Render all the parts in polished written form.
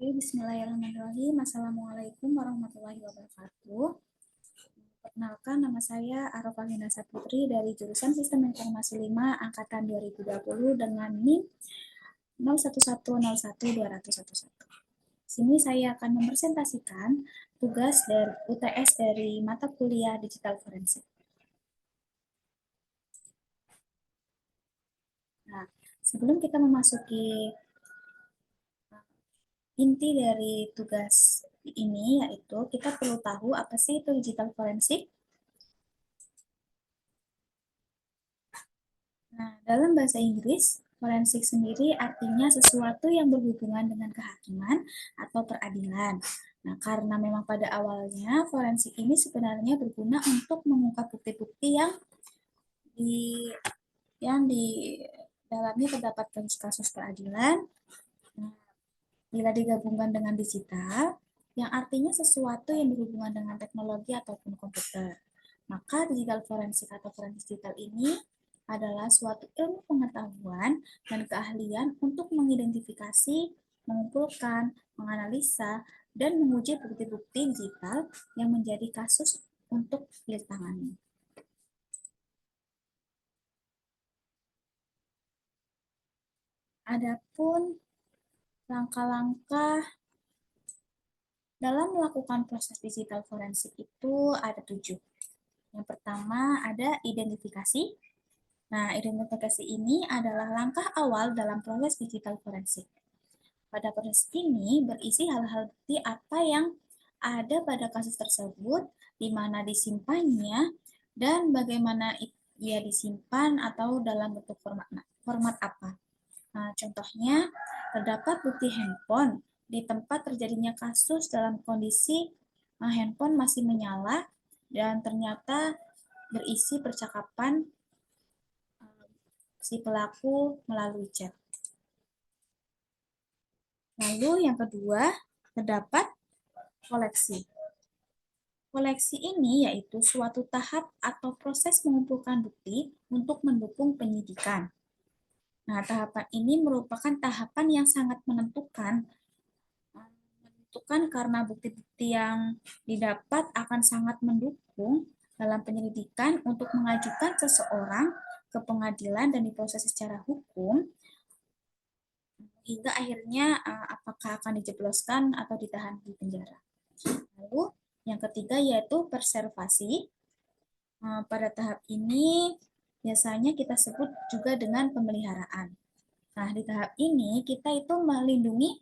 Bismillahirrahmanirrahim. Assalamualaikum warahmatullahi wabarakatuh. Perkenalkan, nama saya Arofah Hinasa Putri dari jurusan Sistem Informasi 5 Angkatan 2020 dengan NIM 01101211. Di sini saya akan mempresentasikan tugas dari UTS dari mata kuliah Digital Forensik. Nah, sebelum kita memasuki inti dari tugas ini, yaitu kita perlu tahu apa sih itu digital forensik. Nah, dalam bahasa Inggris, forensik sendiri artinya sesuatu yang berhubungan dengan kehakiman atau peradilan. Nah, karena memang pada awalnya forensik ini sebenarnya berguna untuk mengungkap bukti-bukti di yang di dalamnya terdapat kasus peradilan. Nah, bila digabungkan dengan digital, yang artinya sesuatu yang berhubungan dengan teknologi ataupun komputer. Maka digital forensik atau forensik digital ini adalah suatu ilmu pengetahuan dan keahlian untuk mengidentifikasi, mengumpulkan, menganalisa, dan menguji bukti-bukti digital yang menjadi kasus untuk ditangani. Adapun langkah-langkah dalam melakukan proses digital forensik itu ada 7. Yang pertama ada identifikasi. Nah, identifikasi ini adalah langkah awal dalam proses digital forensik. Pada proses ini berisi hal-hal bukti apa yang ada pada kasus tersebut, di mana disimpannya, dan bagaimana ia disimpan atau dalam bentuk format apa. Nah, contohnya, terdapat bukti handphone di tempat terjadinya kasus dalam kondisi handphone masih menyala dan ternyata berisi percakapan si pelaku melalui chat. Lalu yang kedua, terdapat koleksi. Koleksi ini yaitu suatu tahap atau proses mengumpulkan bukti untuk mendukung penyidikan. Nah, tahapan ini merupakan tahapan yang sangat menentukan karena bukti-bukti yang didapat akan sangat mendukung dalam penyelidikan untuk mengajukan seseorang ke pengadilan dan diproses secara hukum hingga akhirnya apakah akan dijebloskan atau ditahan di penjara. Lalu yang ketiga yaitu preservasi. Pada tahap ini biasanya kita sebut juga dengan pemeliharaan. Nah, di tahap ini kita itu melindungi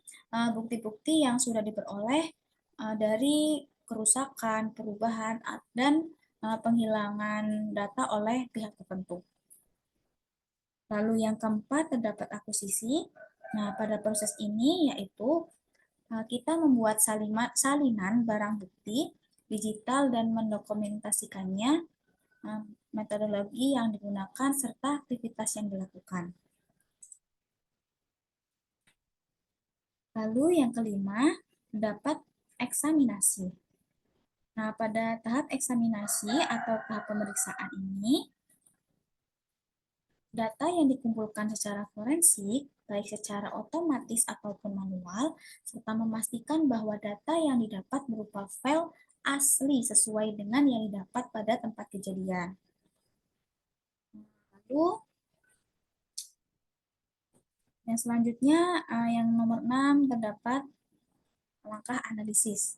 bukti-bukti yang sudah diperoleh dari kerusakan, perubahan, dan penghilangan data oleh pihak tertentu. Lalu yang keempat terdapat akuisisi. Nah, pada proses ini yaitu kita membuat salinan barang bukti digital dan mendokumentasikannya, metodologi yang digunakan serta aktivitas yang dilakukan. Lalu yang kelima, terdapat eksaminasi. Nah, pada tahap eksaminasi atau tahap pemeriksaan ini, data yang dikumpulkan secara forensik, baik secara otomatis ataupun manual, serta memastikan bahwa data yang didapat berupa file asli sesuai dengan yang didapat pada tempat kejadian. Lalu, yang selanjutnya, yang nomor 6, terdapat langkah analisis.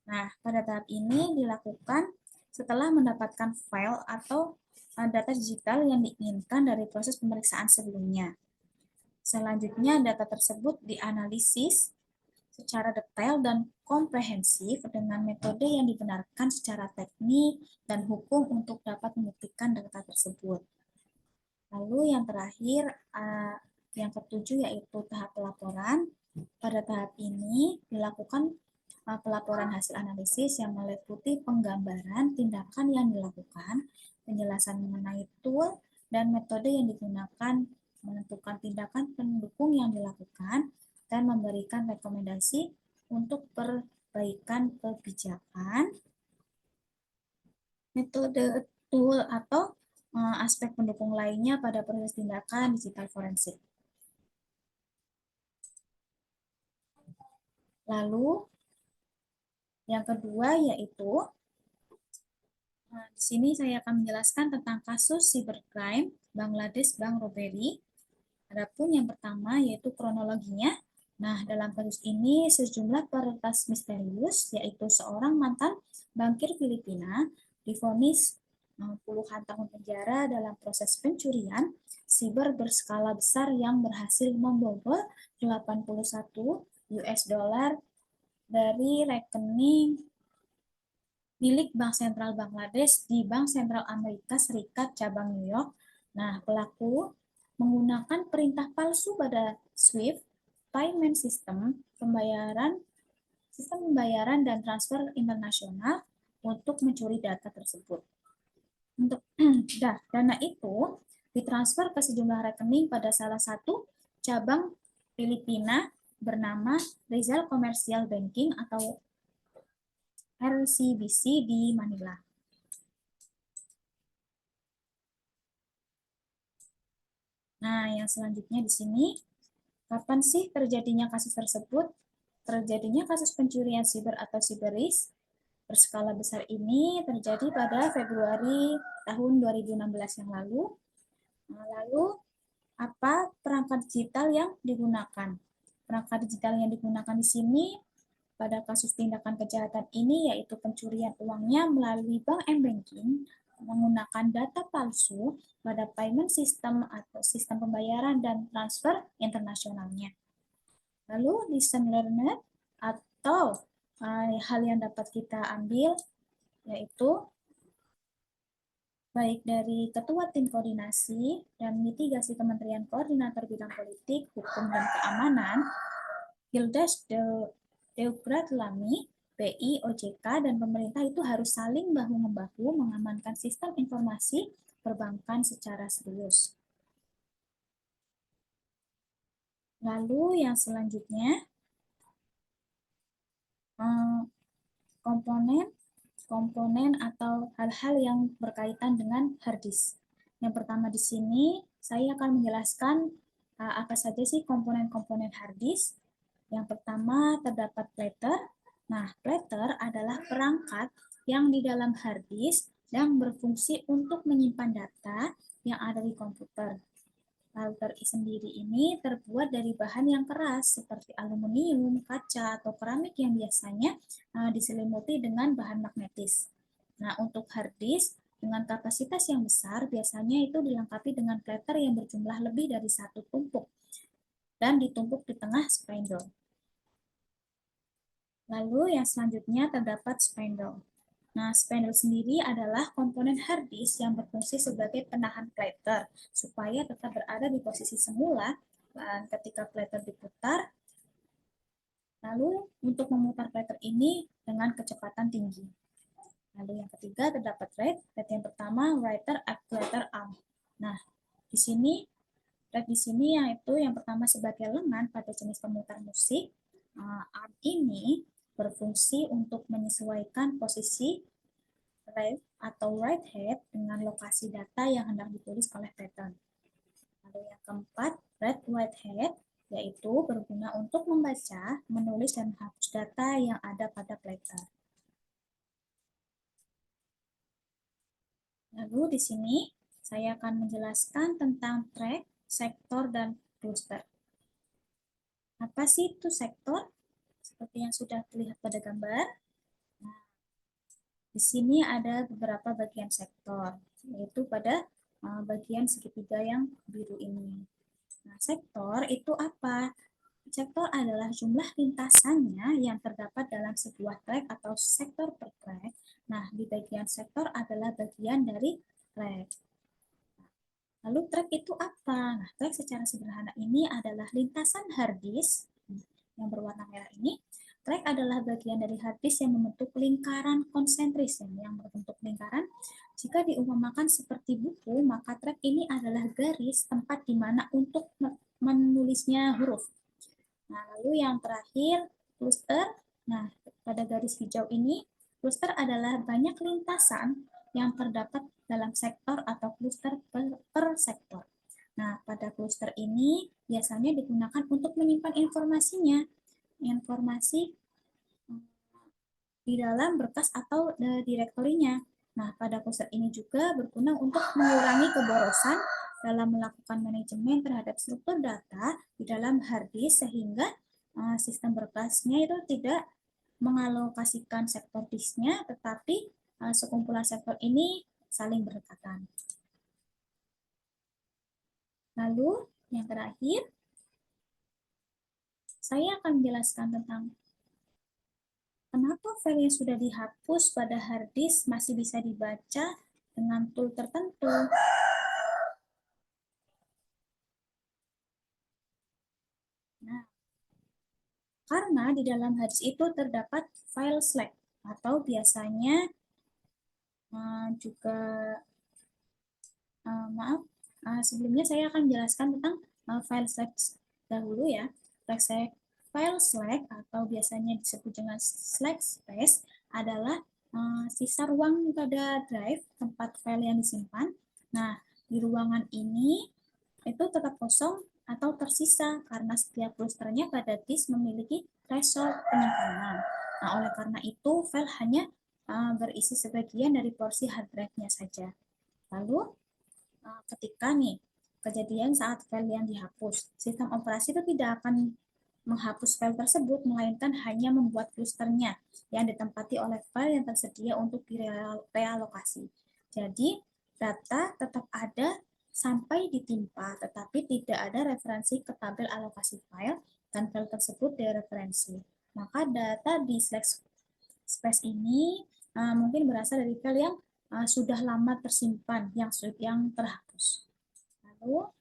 Nah, pada tahap ini dilakukan setelah mendapatkan file atau data digital yang diinginkan dari proses pemeriksaan sebelumnya. Selanjutnya, data tersebut dianalisis secara detail dan komprehensif dengan metode yang dibenarkan secara teknik dan hukum untuk dapat membuktikan data tersebut. Lalu yang terakhir, yang ketujuh yaitu tahap pelaporan. Pada tahap ini dilakukan pelaporan hasil analisis yang meliputi penggambaran tindakan yang dilakukan, penjelasan mengenai tool dan metode yang digunakan menentukan tindakan pendukung yang dilakukan, dan memberikan rekomendasi untuk perbaikan kebijakan, metode tool atau aspek pendukung lainnya pada proses tindakan digital forensik. Lalu yang kedua yaitu, di sini saya akan menjelaskan tentang kasus cybercrime Bangladesh Bank Robbery. Adapun yang pertama yaitu kronologinya. Nah, dalam kasus ini sejumlah peretas misterius yaitu seorang mantan bankir Filipina divonis puluhan tahun penjara dalam proses pencurian siber berskala besar yang berhasil membobol 81 US dollar dari rekening milik Bank Sentral Bangladesh di Bank Sentral Amerika Serikat cabang New York. Nah, pelaku menggunakan perintah palsu pada SWIFT payment sistem pembayaran dan transfer internasional untuk mencuri data tersebut. Untuk dana itu ditransfer ke sejumlah rekening pada salah satu cabang Filipina bernama Rizal Commercial Banking atau RCBC di Manila. Nah, yang selanjutnya di sini, kapan sih terjadinya kasus tersebut? Terjadinya kasus pencurian siber atau siberis berskala besar ini terjadi pada Februari tahun 2016 yang lalu. Nah, lalu, apa perangkat digital yang digunakan? Perangkat digital yang digunakan di sini pada kasus tindakan kejahatan ini yaitu pencurian uangnya melalui bank m-banking menggunakan data palsu pada payment system atau sistem pembayaran dan transfer internasionalnya. Lalu lesson learned atau hal yang dapat kita ambil yaitu baik dari Ketua Tim Koordinasi dan Mitigasi Kementerian Koordinator Bidang Politik, Hukum, dan Keamanan, Hildas Deogratlami, BI, OJK, dan pemerintah itu harus saling bahu-membahu mengamankan sistem informasi perbankan secara serius. Lalu yang selanjutnya, komponen atau hal-hal yang berkaitan dengan hard disk. Yang pertama di sini, saya akan menjelaskan apa saja sih komponen-komponen hard disk. Yang pertama terdapat platter. Nah, platter adalah perangkat yang di dalam hard disk yang berfungsi untuk menyimpan data yang ada di komputer. Router sendiri ini terbuat dari bahan yang keras seperti aluminium, kaca, atau keramik yang biasanya diselimuti dengan bahan magnetis. Nah, untuk hard disk dengan kapasitas yang besar biasanya itu dilengkapi dengan platter yang berjumlah lebih dari satu tumpuk dan ditumpuk di tengah spindle. Lalu yang selanjutnya terdapat spindle. Nah, spindle sendiri adalah komponen hard disk yang berfungsi sebagai penahan platter supaya tetap berada di posisi semula dan ketika platter diputar. Lalu untuk memutar platter ini dengan kecepatan tinggi. Lalu yang ketiga terdapat RAID. RAID yang pertama writer actuator arm. Nah, di sini RAID di sini yaitu yang pertama sebagai lengan pada jenis pemutar musik. Arm ini berfungsi untuk menyesuaikan posisi write atau write head dengan lokasi data yang hendak ditulis oleh pattern. Lalu yang keempat, read write head, yaitu berguna untuk membaca, menulis, dan menghapus data yang ada pada platter. Lalu di sini saya akan menjelaskan tentang track, sektor, dan cluster. Apa sih itu sektor? Seperti yang sudah terlihat pada gambar. Nah, di sini ada beberapa bagian sektor, yaitu pada bagian segitiga yang biru ini. Nah, sektor itu apa? Sektor adalah jumlah lintasannya yang terdapat dalam sebuah track atau sektor per track. Nah, di bagian sektor adalah bagian dari track. Lalu track itu apa? Nah, track secara sederhana ini adalah lintasan hard disk yang berwarna merah ini. Track adalah bagian dari hard disk yang membentuk lingkaran konsentris yang berbentuk lingkaran. Jika diumpamakan seperti buku, maka track ini adalah garis tempat di mana untuk menulisnya huruf. Nah, lalu yang terakhir, cluster. Nah, pada garis hijau ini, cluster adalah banyak lintasan yang terdapat dalam sektor atau cluster per sektor. Nah, pada cluster ini biasanya digunakan untuk menyimpan informasinya. informasi di dalam berkas atau direktorinya. Nah, pada konsep ini juga berguna untuk mengurangi keborosan dalam melakukan manajemen terhadap struktur data di dalam hard disk sehingga sistem berkasnya itu tidak mengalokasikan sektor disknya, tetapi sekumpulan sektor ini saling berdekatan. Lalu, yang terakhir, saya akan menjelaskan tentang kenapa file yang sudah dihapus pada hard disk masih bisa dibaca dengan tool tertentu. Nah, karena di dalam hard disk itu terdapat file select atau biasanya juga maaf, sebelumnya saya akan menjelaskan tentang file select dahulu ya. File select atau biasanya disebut dengan select space adalah sisa ruang pada drive tempat file yang disimpan. Nah, di ruangan ini itu tetap kosong atau tersisa karena setiap clusternya pada disk memiliki threshold penyimpanan. Nah, oleh karena itu file hanya berisi sebagian dari porsi hard drive-nya saja. Lalu ketika nih kejadian saat file yang dihapus, sistem operasi itu tidak akan menghapus file tersebut, melainkan hanya membuat clusternya yang ditempati oleh file yang tersedia untuk direalokasi. Jadi, data tetap ada sampai ditimpa, tetapi tidak ada referensi ke tabel alokasi file dan file tersebut direferensi. Maka data di select space ini mungkin berasal dari file yang sudah lama tersimpan, yang terhapus. Lalu,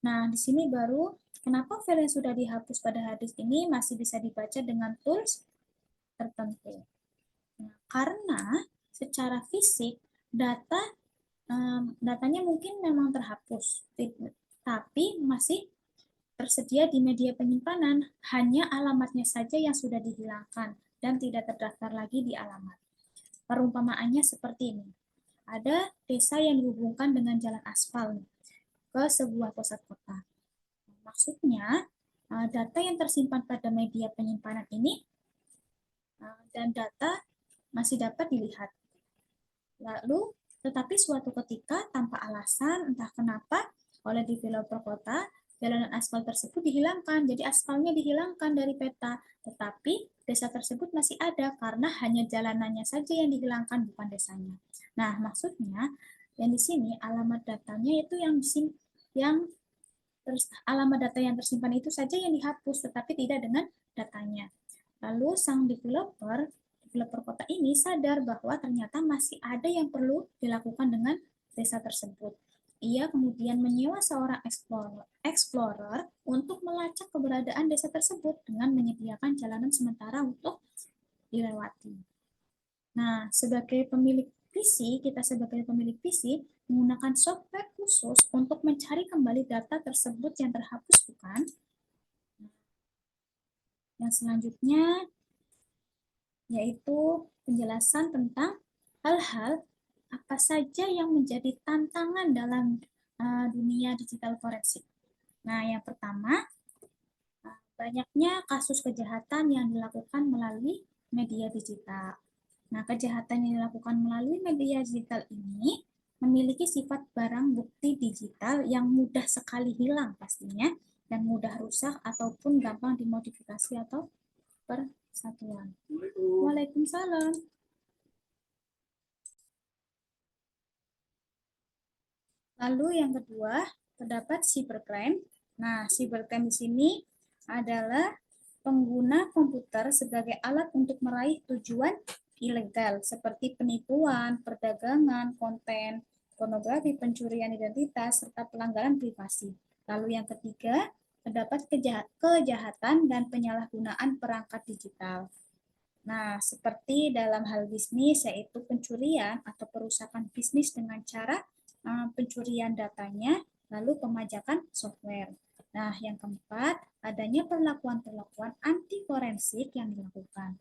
nah di sini baru kenapa file yang sudah dihapus pada hard disk ini masih bisa dibaca dengan tools tertentu. Nah, karena secara fisik datanya mungkin memang terhapus, tapi masih tersedia di media penyimpanan, hanya alamatnya saja yang sudah dihilangkan dan tidak terdaftar lagi di alamat. Perumpamaannya seperti ini. Ada desa yang dihubungkan dengan jalan aspal ke sebuah pusat kota. Maksudnya, data yang tersimpan pada media penyimpanan ini dan data masih dapat dilihat. Lalu, tetapi suatu ketika tanpa alasan, entah kenapa, oleh developer kota, jalanan aspal tersebut dihilangkan. Jadi aspalnya dihilangkan dari peta, tetapi desa tersebut masih ada karena hanya jalanannya saja yang dihilangkan, bukan desanya. Nah, maksudnya yang di sini alamat datanya itu alamat data yang tersimpan itu saja yang dihapus, tetapi tidak dengan datanya. Lalu sang developer kota ini sadar bahwa ternyata masih ada yang perlu dilakukan dengan desa tersebut. Ia kemudian menyewa seorang explorer untuk melacak keberadaan desa tersebut dengan menyediakan jalanan sementara untuk dilewati. Nah, sebagai pemilik kita sebagai pemilik PC menggunakan software khusus untuk mencari kembali data tersebut yang terhapus, bukan? Yang selanjutnya yaitu penjelasan tentang hal-hal apa saja yang menjadi tantangan dalam dunia digital forensik. Nah, yang pertama, banyaknya kasus kejahatan yang dilakukan melalui media digital. Nah, kejahatan yang dilakukan melalui media digital ini memiliki sifat barang bukti digital yang mudah sekali hilang pastinya, dan mudah rusak ataupun gampang dimodifikasi atau persatuan. Waalaikumsalam. Lalu yang kedua, terdapat cybercrime. Nah, cybercrime di sini adalah pengguna komputer sebagai alat untuk meraih tujuan ilegal seperti penipuan, perdagangan, konten, pornografi, pencurian identitas, serta pelanggaran privasi. Lalu yang ketiga, terdapat kejahatan dan penyalahgunaan perangkat digital. Nah, seperti dalam hal bisnis, yaitu pencurian atau perusakan bisnis dengan cara pencurian datanya, lalu pemajakan software. Nah, yang keempat, adanya perlakuan-perlakuan anti forensik yang dilakukan.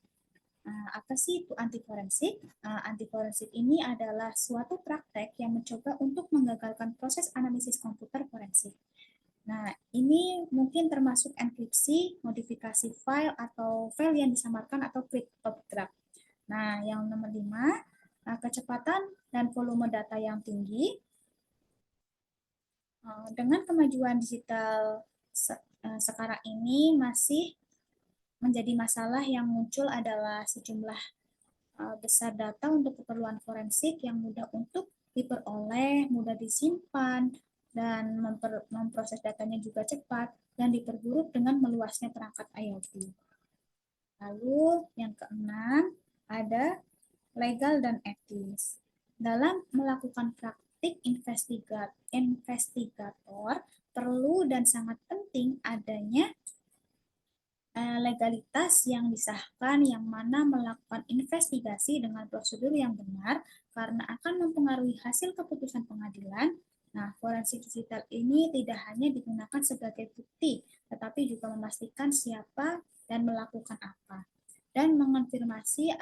Apa sih itu anti forensik? Anti forensik ini adalah suatu praktek yang mencoba untuk menggagalkan proses analisis komputer forensik. Nah, ini mungkin termasuk enkripsi, modifikasi file, atau file yang disamarkan atau cryptograph. Nah, yang nomor 5, kecepatan dan volume data yang tinggi. Dengan kemajuan digital sekarang ini masih menjadi masalah yang muncul adalah sejumlah besar data untuk keperluan forensik yang mudah untuk diperoleh, mudah disimpan, dan memproses datanya juga cepat, dan diperburuk dengan meluasnya perangkat IoT. Lalu yang keenam, ada legal dan etis. Dalam melakukan praktik investigator, perlu dan sangat penting adanya legalitas yang disahkan, yang mana melakukan investigasi dengan prosedur yang benar karena akan mempengaruhi hasil keputusan pengadilan. Nah, forensik digital ini tidak hanya digunakan sebagai bukti, tetapi juga memastikan siapa dan melakukan apa, dan mengonfirmasi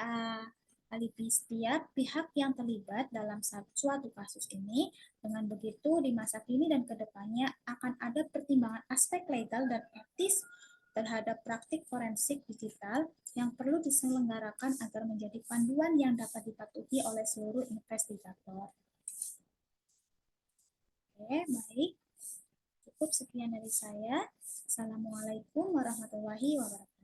alibi setiap pihak yang terlibat dalam suatu kasus ini. Dengan begitu, di masa kini dan kedepannya akan ada pertimbangan aspek legal dan etis terhadap praktik forensik digital yang perlu diselenggarakan agar menjadi panduan yang dapat dipatuhi oleh seluruh investigator. Oke, baik. Cukup sekian dari saya. Assalamualaikum warahmatullahi wabarakatuh.